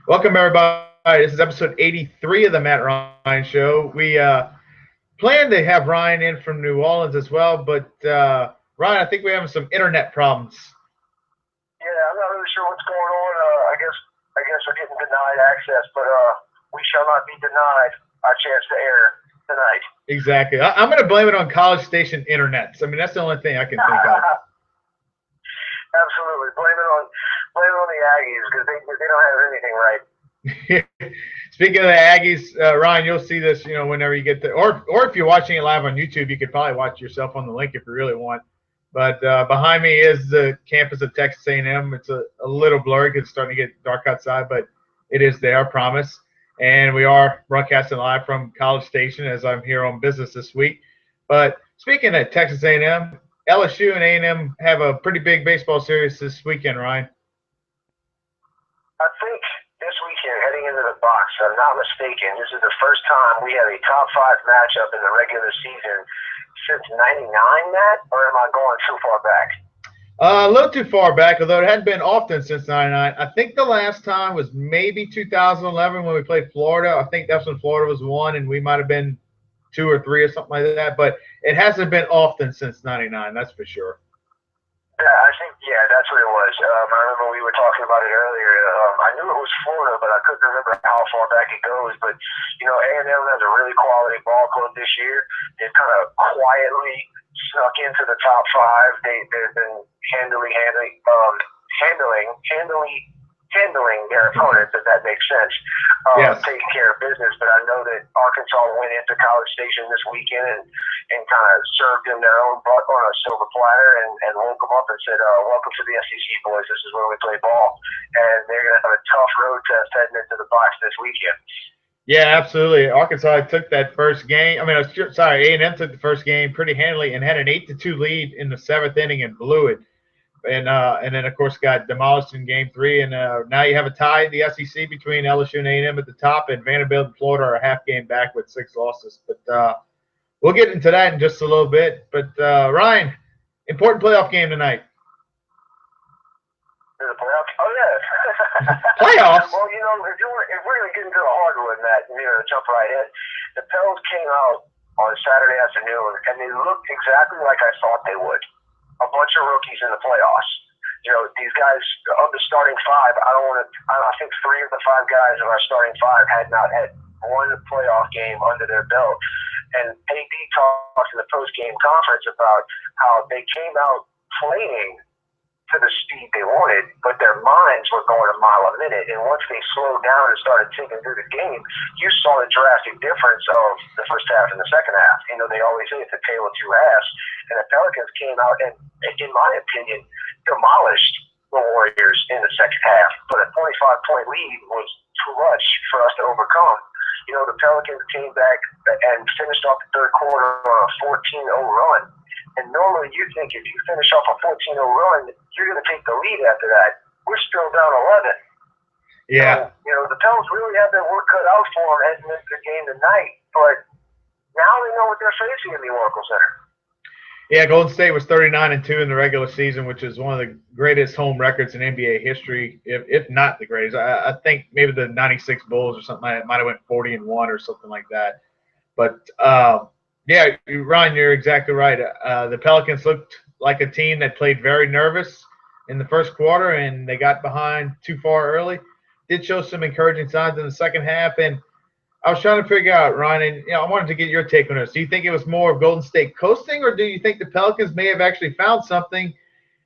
Welcome, everybody. This is episode 83 of the Matt Ryan Show. We plan to have Ryan in from New Orleans as well, but Ryan, I think we're having some internet problems. Yeah, I'm not really sure what's going on. I guess we're getting denied access, but we shall not be denied our chance to air tonight. Exactly. I'm going to blame it on College Station internets. I mean, that's the only thing I can think of. Absolutely, blame it on the Aggies because they don't have anything right. Speaking of the Aggies, Ryan, you'll see this, whenever you get to, or if you're watching it live on YouTube, you could probably watch yourself on the link if you really want. But behind me is the campus of Texas A&M. It's a little blurry because it's starting to get dark outside, but it is there, I promise. And we are broadcasting live from College Station as I'm here on business this week. But speaking of Texas A&M, LSU and A&M have a pretty big baseball series this weekend, Ryan. I think this weekend, heading into the box, if I'm not mistaken, this is the first time we have a top 5 matchup in the regular season since '99, Matt, or am I going too far back? A little too far back, although it hadn't been often since '99. I think the last time was maybe 2011 when we played Florida. I think that's when Florida was 1, and we might have been 2 or 3 or something like that. But it hasn't been often since '99, that's for sure. Yeah, that's what it was. I remember we were talking about it earlier. I knew it was Florida, but I couldn't remember how far back it goes. But, A&M has a really quality ball club this year. They've kind of quietly snuck into the top 5. They've been handling their opponents, if that makes sense, Yes. taking care of business. But I know that Arkansas went into College Station this weekend and kind of served them their own butt on a silver platter and woke them up and said, welcome to the SEC, boys. This is where we play ball. And they're going to have a tough road test heading into the box this weekend. Yeah, absolutely. Arkansas took that first game. A&M took the first game pretty handily and had an 8-2 lead in the 7th inning and blew it. And then, of course, got demolished in Game 3. And now you have a tie in the SEC between LSU and A&M at the top, and Vanderbilt and Florida are a half game back with 6 losses. But we'll get into that in just a little bit. But, Ryan, important playoff game tonight. The playoffs? Oh, yeah. Playoffs? Well, if we're going to get into the hardwood, Matt, jump right in. The Pels came out on Saturday afternoon, and they looked exactly like I thought they would. A bunch of rookies in the playoffs. These guys of the starting 5. I think 3 of the 5 guys of our starting 5 had not had one playoff game under their belt. And AD talked in the post-game conference about how they came out playing to the speed they wanted, but their minds were going a mile a minute. And once they slowed down and started ticking through the game, you saw the drastic difference of the first half and the second half. They always say it's a tale of 2 halves. And the Pelicans came out and, in my opinion, demolished the Warriors in the second half. But a 25-point lead was too much for us to overcome. The Pelicans came back and finished off the third quarter on a 14-0 run. And normally you think if you finish off a 14-0 run, you're going to take the lead after that. We're still down 11. Yeah. So, the Pels really have their work cut out for them heading into the game tonight. But now they know what they're facing in the Oracle Center. Yeah, Golden State was 39-2 in the regular season, which is one of the greatest home records in NBA history, if not the greatest. I think maybe the '96 Bulls or something like that might have went 40-1 or something like that. But yeah, Ryan, you're exactly right. The Pelicans looked like a team that played very nervous in the first quarter, and they got behind too far early. Did show some encouraging signs in the second half, and I was trying to figure out, Ryan, and I wanted to get your take on this. Do you think it was more of Golden State coasting, or do you think the Pelicans may have actually found something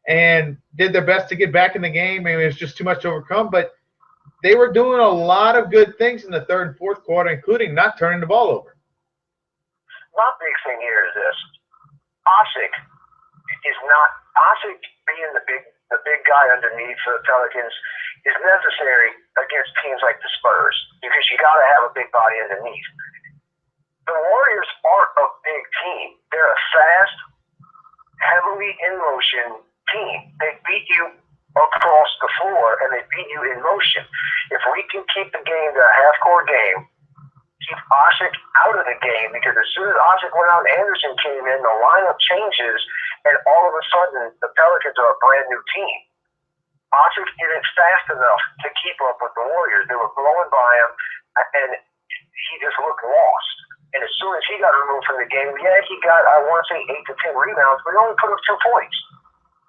and did their best to get back in the game? Maybe it was just too much to overcome, but they were doing a lot of good things in the third and fourth quarter, including not turning the ball over. My big thing here is this. Osik being the big guy underneath for the Pelicans is necessary against teams like the Spurs because you got to have a big body underneath. The Warriors aren't a big team. They're a fast, heavily in motion team. They beat you across the floor and they beat you in motion. If we can keep the game to a half-court game, keep Osik out of the game, because as soon as Osik went out and Anderson came in, the lineup changes, and all of a sudden the Pelicans are a brand new team. Osric isn't fast enough to keep up with the Warriors. They were blowing by him, and he just looked lost. And as soon as he got removed from the game, yeah, he got, I want to say, 8 to 10 rebounds, but he only put up 2 points.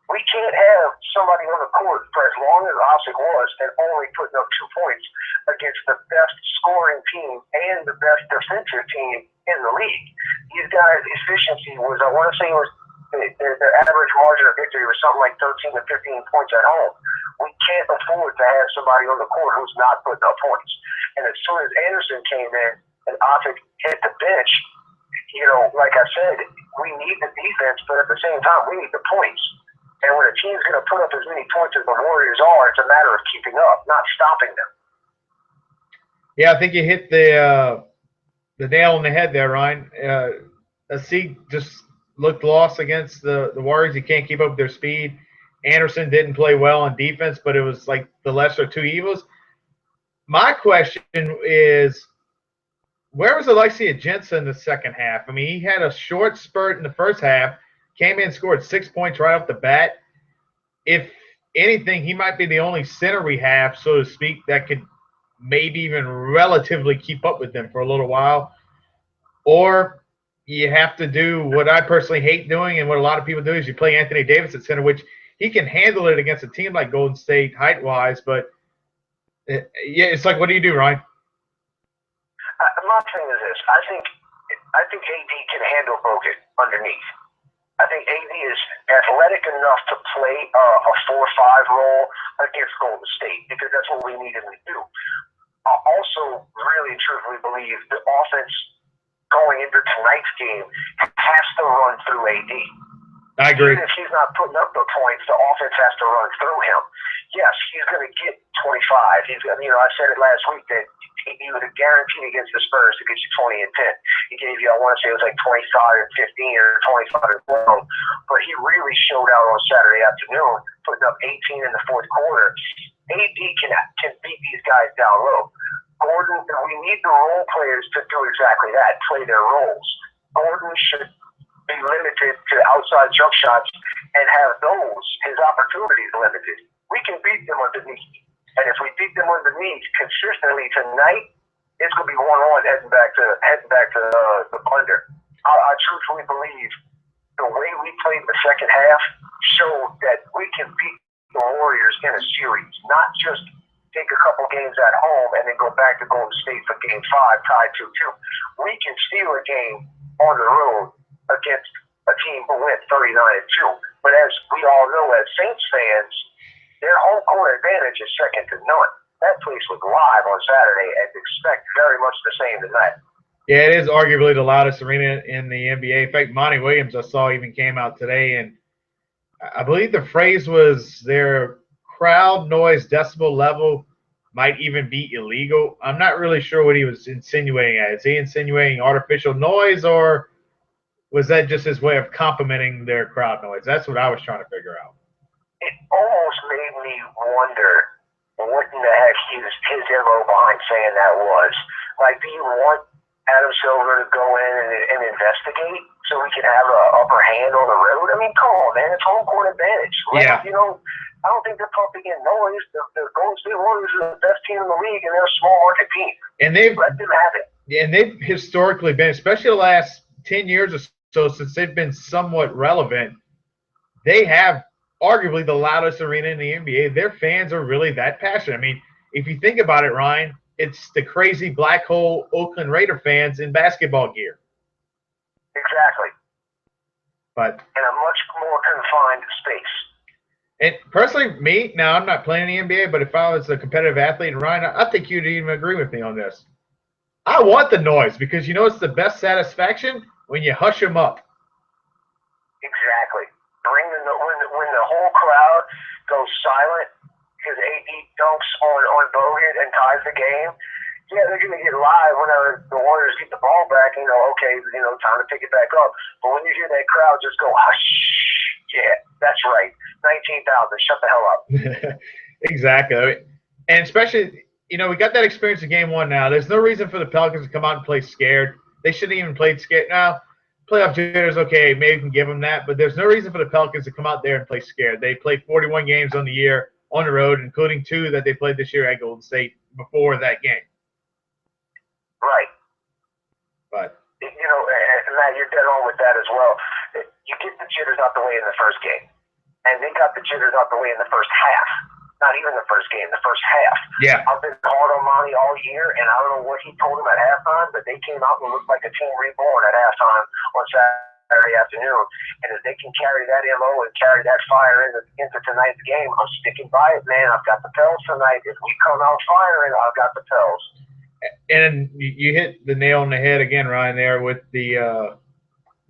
We can't have somebody on the court for as long as Osric was and only putting up 2 points against the best scoring team and the best defensive team in the league. These guys' efficiency was, I want to say, it was their average margin of victory was something like 13 to 15 points at home. We can't afford to have somebody on the court who's not putting up points. And as soon as Anderson came in and Osric hit the bench, you know, like I said, we need the defense, but at the same time, we need the points. And when a team's going to put up as many points as the Warriors are, it's a matter of keeping up, not stopping them. Yeah, I think you hit the nail on the head there, Ryan. Asik just looked lost against the Warriors. He can't keep up with their speed. Anderson didn't play well on defense, but it was like the lesser of two evils. My question is, where was Alexia Jensen in the second half? I mean, he had a short spurt in the first half, came in, scored 6 points right off the bat. If anything, he might be the only center we have, so to speak, that could maybe even relatively keep up with them for a little while. Or you have to do what I personally hate doing and what a lot of people do is you play Anthony Davis at center, which he can handle it against a team like Golden State height-wise. But, yeah, it's like, what do you do, Ryan? My thing is this. I think AD can handle Bogut underneath. I think AD is athletic enough to play a 4-5 role against Golden State because that's what we need him to do. I also really and truthfully believe the offense going into tonight's game has to run through AD. I agree. Even if he's not putting up the points, the offense has to run through him. Yes, he's going to get 25. He's, you know, I said it last week that he was a guarantee against the Spurs to get you 20 and 10. He gave you, I want to say it was like 25 and 15 or 25 and 12. But he really showed out on Saturday afternoon, putting up 18 in the fourth quarter. AD can beat these guys down low. Gordon, we need the role players to do exactly that, play their roles. Gordon should be limited to outside jump shots and have those, his opportunities limited. We can beat them underneath. And if we beat them underneath consistently tonight, it's going to be 1-1 heading back to the under. I truthfully believe the way we played the second half showed that we can beat the Warriors in a series, not just take a couple games at home and then go back to Golden State for Game 5, tied 2-2. We can steal a game on the road against a team who went 39-2. But as we all know, as Saints fans, their home court advantage is second to none. That place was live on Saturday and expect very much the same tonight. Yeah, it is arguably the loudest arena in the NBA. In fact, Monty Williams, I saw, even came out today, and I believe the phrase was their crowd noise decibel level might even be illegal. I'm not really sure what he was insinuating at. Is he insinuating artificial noise, or was that just his way of complimenting their crowd noise? That's what I was trying to figure out. It almost made me wonder what in the heck his MO behind saying that was. Like, do you want Adam Silver to go in and investigate so we can have an upper hand on the road? I mean, come on, man. It's home court advantage. Yeah. You know, I don't think they're pumping in noise. The Golden State Warriors are the best team in the league, and they're a small market team. And they've let them have it. And they've historically been, especially the last 10 years or so, since they've been somewhat relevant, they have arguably the loudest arena in the NBA. Their fans are really that passionate. I mean, if you think about it, Ryan, it's the crazy black hole Oakland Raider fans in basketball gear. Exactly. But in a much more confined space. And personally, me, now I'm not playing in the NBA, but if I was a competitive athlete, and Ryan, I think you'd even agree with me on this. I want the noise because, you know, it's the best satisfaction when you hush them up. Exactly. When the whole crowd goes silent because AD dunks on Bogut and ties the game, yeah, they're going to get live whenever the Warriors get the ball back. You know, okay, you know, time to pick it back up. But when you hear that crowd just go, hush, yeah, that's right. 19,000, shut the hell up. Exactly. And especially, you know, we got that experience in Game 1 now. There's no reason for the Pelicans to come out and play scared. They shouldn't even played scared. Now, playoff jitters, okay, maybe we can give them that, but there's no reason for the Pelicans to come out there and play scared. They played 41 games on the year. on the road, including 2 that they played this year at Golden State before that game. Right. But Matt, you're dead on with that as well. You get the jitters out the way in the first game, and they got the jitters out the way in the first half. Not even the first game, the first half. Yeah. I've been hard on Monty all year, and I don't know what he told him at halftime, but they came out and looked like a team reborn at halftime on Saturday afternoon. And if they can carry that MO and carry that fire into tonight's game, I'm sticking by it, man. I've got the Pels tonight. If we come out firing, I've got the Pels. And you hit the nail on the head again, Ryan, there with the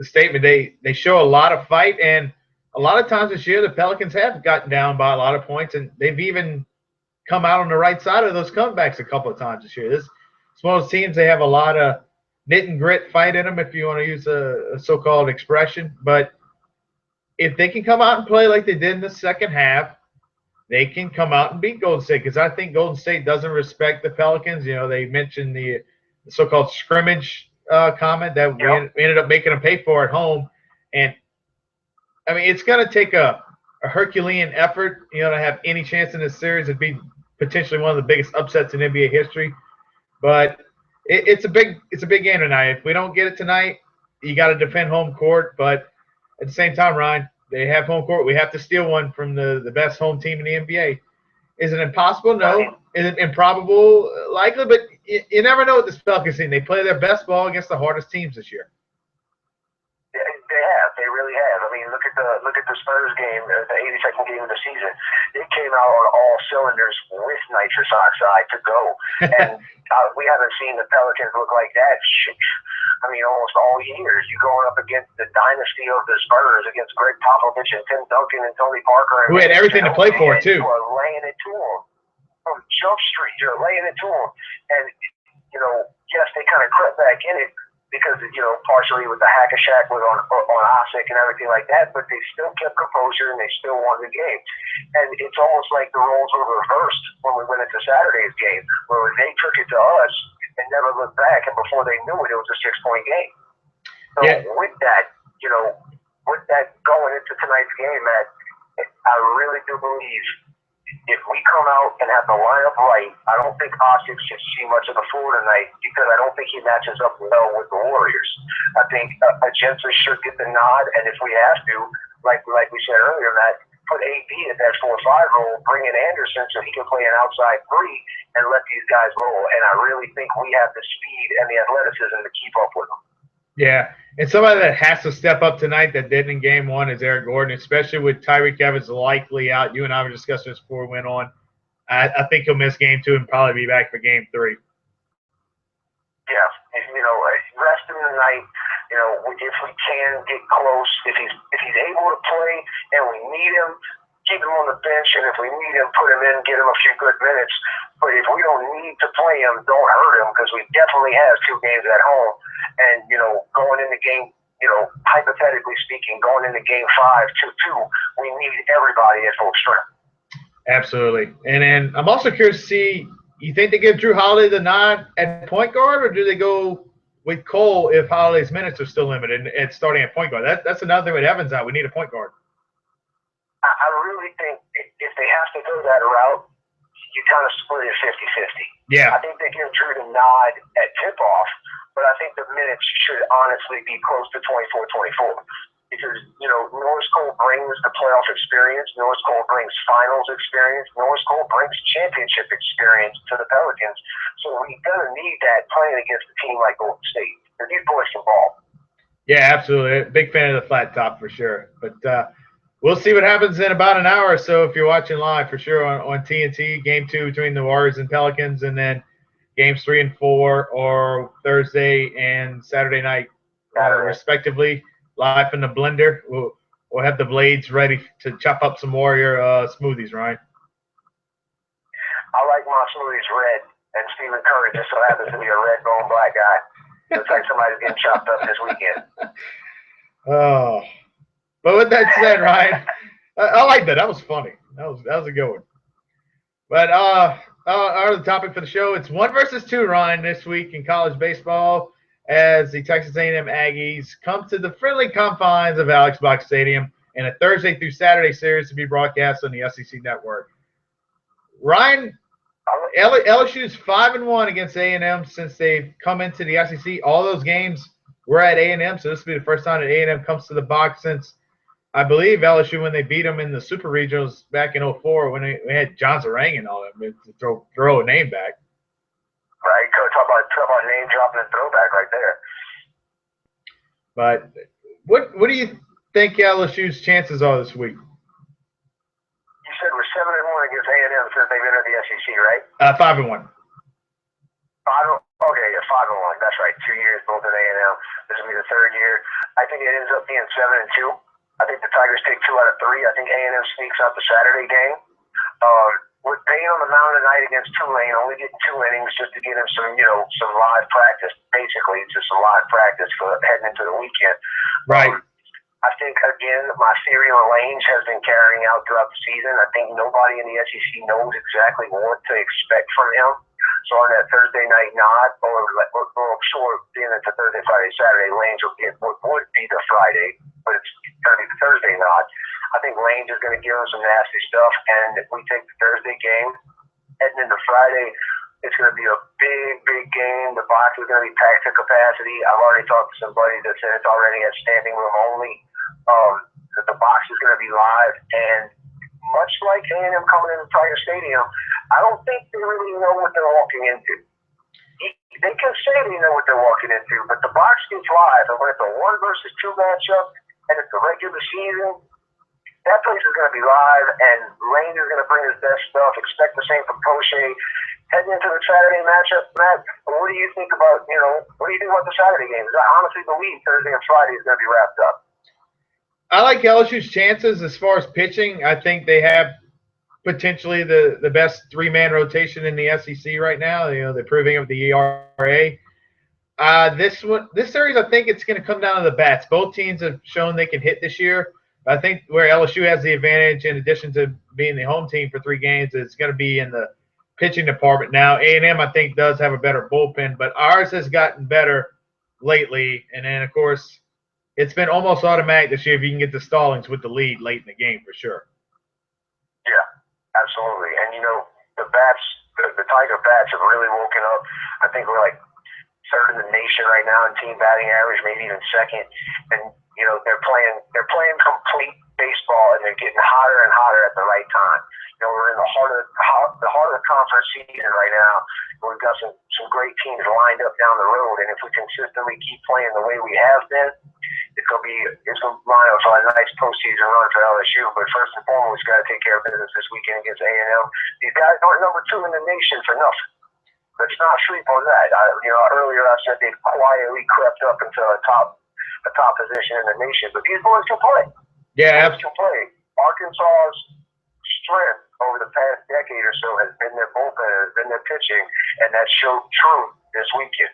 statement. They show a lot of fight, and a lot of times this year the Pelicans have gotten down by a lot of points, and they've even come out on the right side of those comebacks a couple of times this year. It's one of those teams, they have a lot of knit and grit fight in them, if you want to use a so-called expression. But if they can come out and play like they did in the second half, they can come out and beat Golden State, because I think Golden State doesn't respect the Pelicans. They mentioned the so-called scrimmage comment that we ended up making them pay for at home. And, I mean, it's going to take a Herculean effort, to have any chance in this series. It'd be potentially one of the biggest upsets in NBA history. But it's a big game tonight. If we don't get it tonight, you got to defend home court. But at the same time, Ryan, they have home court. We have to steal one from the best home team in the NBA. Is it impossible? No. Is it improbable? Likely. But you never know with this Pelicans team. They play their best ball against the hardest teams this year. They have. They really have. I mean, look at the Spurs game, the 82nd game of the season. It came out on all cylinders with nitrous oxide to go, and we haven't seen the Pelicans look like that. I mean, almost all years. You going up against the dynasty of the Spurs, against Greg Popovich and Tim Duncan and Tony Parker, who had everything to play for too. You are laying it to them from Jump Street. You're laying it to them, and yes, they kind of crept back in it, because, partially with the hack-a-shack was on Osik and everything like that, but they still kept composure and they still won the game. And it's almost like the roles were reversed when we went into Saturday's game, where they took it to us and never looked back, and before they knew it was a 6-point game. So with that, with that going into tonight's game, Matt, I really do believe if we come out and have the lineup right, I don't think Osik should see much of the floor tonight, because I don't think he matches up well with the Warriors. I think Agenta should get the nod, and if we have to, like we said earlier, Matt, put AD at that 4-5 role, bring in Anderson so he can play an outside 3 and let these guys roll. And I really think we have the speed and the athleticism to keep up with them. Yeah, and somebody that has to step up tonight that didn't in game 1 is Eric Gordon, especially with Tyreek Evans likely out. You and I were discussing this before we went on. I think he'll miss game 2 and probably be back for game 3. Yeah, rest him tonight. If we can get close, if he's able to play and we need him, keep him on the bench, and if we need him, put him in, get him a few good minutes. But if we don't need to play him, don't hurt him, because we definitely have 2 games at home. And, going into game, hypothetically speaking, going into game 5, 2-2, we need everybody at full strength. Absolutely. And then I'm also curious to see, you think they give Drew Holiday the nod at point guard, or do they go with Cole if Holiday's minutes are still limited and starting at point guard? That's another thing with Evans out. We need a point guard. I really think if they have to go that route, you kind of split it 50-50. Yeah. I think they give Drew the nod at tip-off, but I think the minutes should honestly be close to 24-24. Because, Norris Cole brings the playoff experience. Norris Cole brings finals experience. Norris Cole brings championship experience to the Pelicans. So we're going to need that playing against a team like Golden State. Because these boys can ball. Yeah, absolutely. Big fan of the flat top for sure. But we'll see what happens in about an hour or so if you're watching live for sure on TNT. Game 2 between the Warriors and Pelicans, and then games 3 and 4 or Thursday and Saturday night, respectively. Live in the blender. We'll have the blades ready to chop up some Warrior smoothies, right? I like my smoothies red, and Stephen Curry just so happens to be a red bone black guy. Looks like somebody's getting chopped up this weekend. Oh, but with that said, Ryan, I like that. That was funny. That was a good one. But our other topic for the show, it's 1 versus 2, Ryan, this week in college baseball, as the Texas A&M Aggies come to the friendly confines of Alex Box Stadium in a Thursday through Saturday series to be broadcast on the SEC Network. Ryan, LSU's 5-1 against A&M since they've come into the SEC. All those games were at A&M, so this will be the first time that A&M comes to the box since I believe LSU when they beat them in the Super Regionals back in 04 when we had John Zarang and all that to throw a name back. Right, talk about name dropping and throwback right there. But what do you think LSU's chances are this week? You said we're 7-1 against A&M since they've entered the SEC, right? 5-1. Okay, yeah, 5-1. That's right. 2 years both at A&M. This will be the third year. I think it ends up being 7-2. I think the Tigers take 2 out of 3. I think A&M sneaks out the Saturday game. With Payne on the mound tonight against Tulane, only getting 2 innings just to get him some live practice. Basically, it's just some live practice for heading into the weekend. Right. I think, again, my theory on Lange has been carrying out throughout the season. I think nobody in the SEC knows exactly what to expect from him. So on that Thursday night nod, or I'm sure being it's a Thursday, Friday, Saturday, Lange will get what would be the Friday, but it's going to be the Thursday nod. I think Lange is going to give him some nasty stuff, and if we take the Thursday game, heading into Friday, it's going to be a big game. The box is going to be packed to capacity. I've already talked to somebody that said it's already at standing room only. That the box is going to be live, and much like A&M coming into Tiger Stadium, I don't think they really know what they're walking into. They can say they know what they're walking into, but the box gets live, and when it's a 1 versus 2 matchup, and it's a regular season, that place is going to be live, and Lane is going to bring his best stuff. Expect the same from Poche. Heading into the Saturday matchup, Matt, what do you think about the Saturday games? I honestly believe Thursday and Friday is going to be wrapped up. I like LSU's chances as far as pitching. I think they have potentially the best 3-man rotation in the SEC right now. They're proving of the ERA. This series, I think it's going to come down to the bats. Both teams have shown they can hit this year. I think where LSU has the advantage, in addition to being the home team for 3 games, is going to be in the pitching department. Now, A&M, I think, does have a better bullpen, but ours has gotten better lately. And then, of course, it's been almost automatic this year if you can get the Stallings with the lead late in the game for sure. Yeah, absolutely. And, the bats, the Tiger bats have really woken up. I think we're like 3rd in the nation right now in team batting average, maybe even 2nd. And, they're playing complete baseball, and they're getting hotter and hotter at the right time. We're in the heart of the conference season right now. We've got some great teams lined up down the road, and if we consistently keep playing the way we have been, it's gonna line up for a nice postseason run for LSU. But first and foremost, we got to take care of business this weekend against A&M. These guys aren't number 2 in the nation for nothing. Let's not sleep on that. Earlier I said they quietly crept up into a top position in the nation, but these boys can play. Yeah, can play. Arkansas's strength over the past decade or so has been their bullpen, has been their pitching, and that showed true this weekend.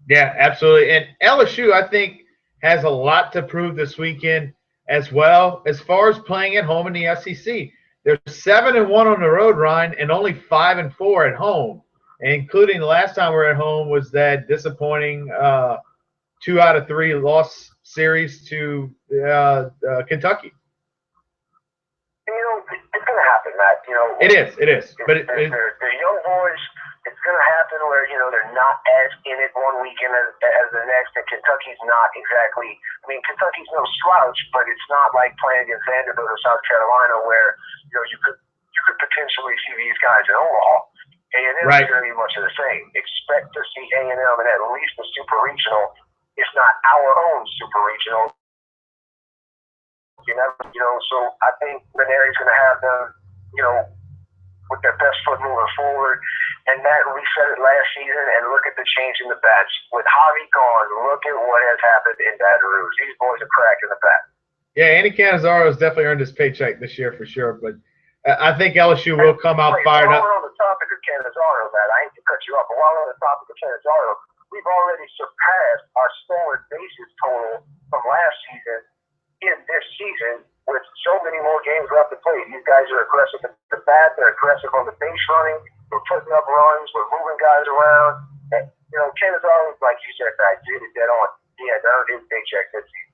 Yeah, absolutely. And LSU, I think, has a lot to prove this weekend as well as far as playing at home in the SEC. They're 7-1 on the road, Ryan, and only 5-4 at home, including the last time we were at home was that disappointing 2 out of 3 loss series to Kentucky. It's going to happen, Matt. It is. But they're young boys. It's going to happen where they're not as in it one weekend as the next. And Kentucky's not exactly. I mean, Kentucky's no slouch, but it's not like playing against Vanderbilt or South Carolina where you could potentially see these guys in Omaha. A&M is going to be much of the same. Expect to see A&M in at least the super regional, if not our own super regional. So I think Maneri's going to have them, with their best foot moving forward. And Matt, we said it last season, and look at the change in the bats. With Javi gone, look at what has happened in Baton Rouge. These boys are cracking the bat. Yeah, Andy Cannizaro has definitely earned his paycheck this year for sure, but I think LSU will come out fired up. While on the topic of Cannizaro, Matt, I hate to cut you off, but while on the topic of Cannizaro, we've already surpassed our stolen bases total from last season in this season with so many more games left to play. These guys are aggressive at the bat. They're aggressive on the base running. We're putting up runs. We're moving guys around. And, Cannizaro, like you said, I did it dead on. He has earned his paycheck this season.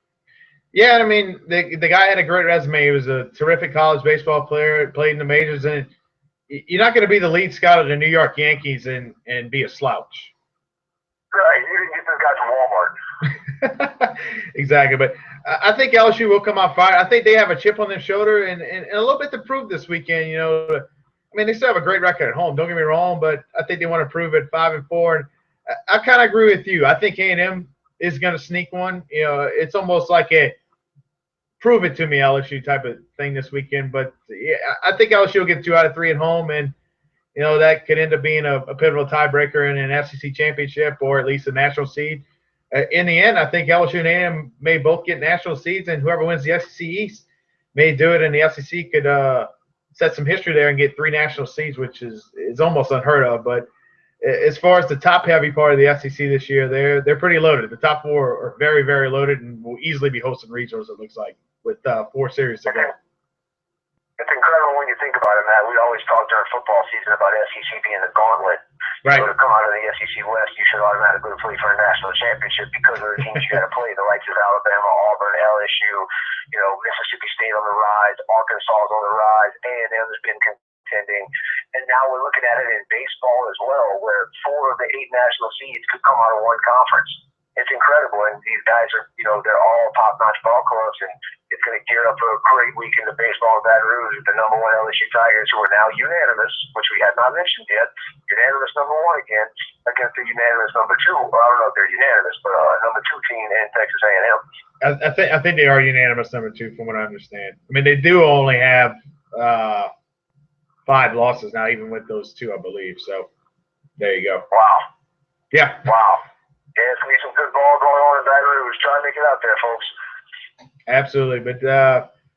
Yeah, I mean, the guy had a great resume. He was a terrific college baseball player, played in the majors, and you're not going to be the lead scout of the New York Yankees and be a slouch. Right, you didn't get this guy from Walmart. Exactly, but I think LSU will come out fire. I think they have a chip on their shoulder and a little bit to prove this weekend. I mean, they still have a great record at home. Don't get me wrong, but I think they want to prove it 5-4. And I kind of agree with you. I think A&M is going to sneak one. It's almost like a prove it to me LSU type of thing this weekend. But yeah, I think LSU will get 2 out of 3 at home, and that could end up being a pivotal tiebreaker in an SEC championship or at least a national seed. In the end, I think LSU and A&M may both get national seeds, and whoever wins the SEC East may do it, and the SEC could set some history there and get 3 national seeds, which is almost unheard of. But as far as the top-heavy part of the SEC this year, they're pretty loaded. The top 4 are very, very loaded and will easily be hosting regionals, it looks like, with 4 series to go. It's incredible when you think about it, Matt. We always talk during football season about SEC being the gauntlet. Right. So to come out of the SEC West, you should automatically play for a national championship because of the teams you got to play. The likes of Alabama, Auburn, LSU, Mississippi State on the rise, Arkansas is on the rise, A&M has been contending, and now we're looking at it in baseball as well, where 4 of the 8 national seeds could come out of one conference. It's incredible, and these guys are, they're all top-notch ball clubs, and it's going to gear up for a great weekend of baseball in Baton Rouge with the #1 LSU Tigers, who are now unanimous, which we had not mentioned yet, unanimous #1 again against the unanimous #2. Well, I don't know if they're unanimous, but #2 team in Texas A&M. I think they are unanimous #2 from what I understand. I mean, they do only have 5 losses now, even with those 2, I believe. So there you go. Wow. Yeah. Wow. Yeah, it's going to be some good ball going on in Baton Rouge. Try and make it out there, folks. Absolutely. But,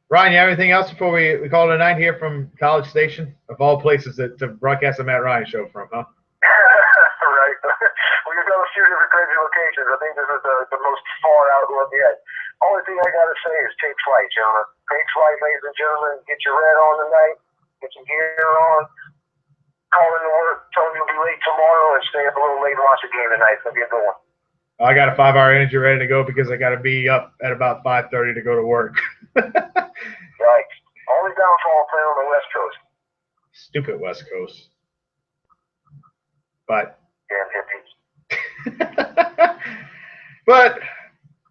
Ryan, you have anything else before we call it a night here from College Station? Of all places to broadcast the Matt Ryan show from, huh? Right. We've done a few different crazy locations. I think this is the most far out one yet. Only thing I got to say is take flight, gentlemen. Take flight, ladies and gentlemen. Get your red on tonight. Get your gear on. Call in to work. Tell them you'll be late tomorrow and stay up a little late and watch the game tonight. It's going to be a good one. I got a 5-hour energy ready to go because I got to be up at about 5:30 to go to work. Right. Only downfall playing on the West Coast. Stupid West Coast. But. Damn hippies. But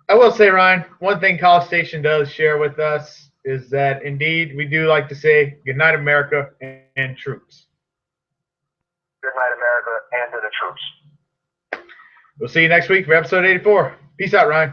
I will say, Ryan, one thing College Station does share with us is that indeed we do like to say good night, America and troops. Good night, America, and to the troops. We'll see you next week for episode 84. Peace out, Ryan.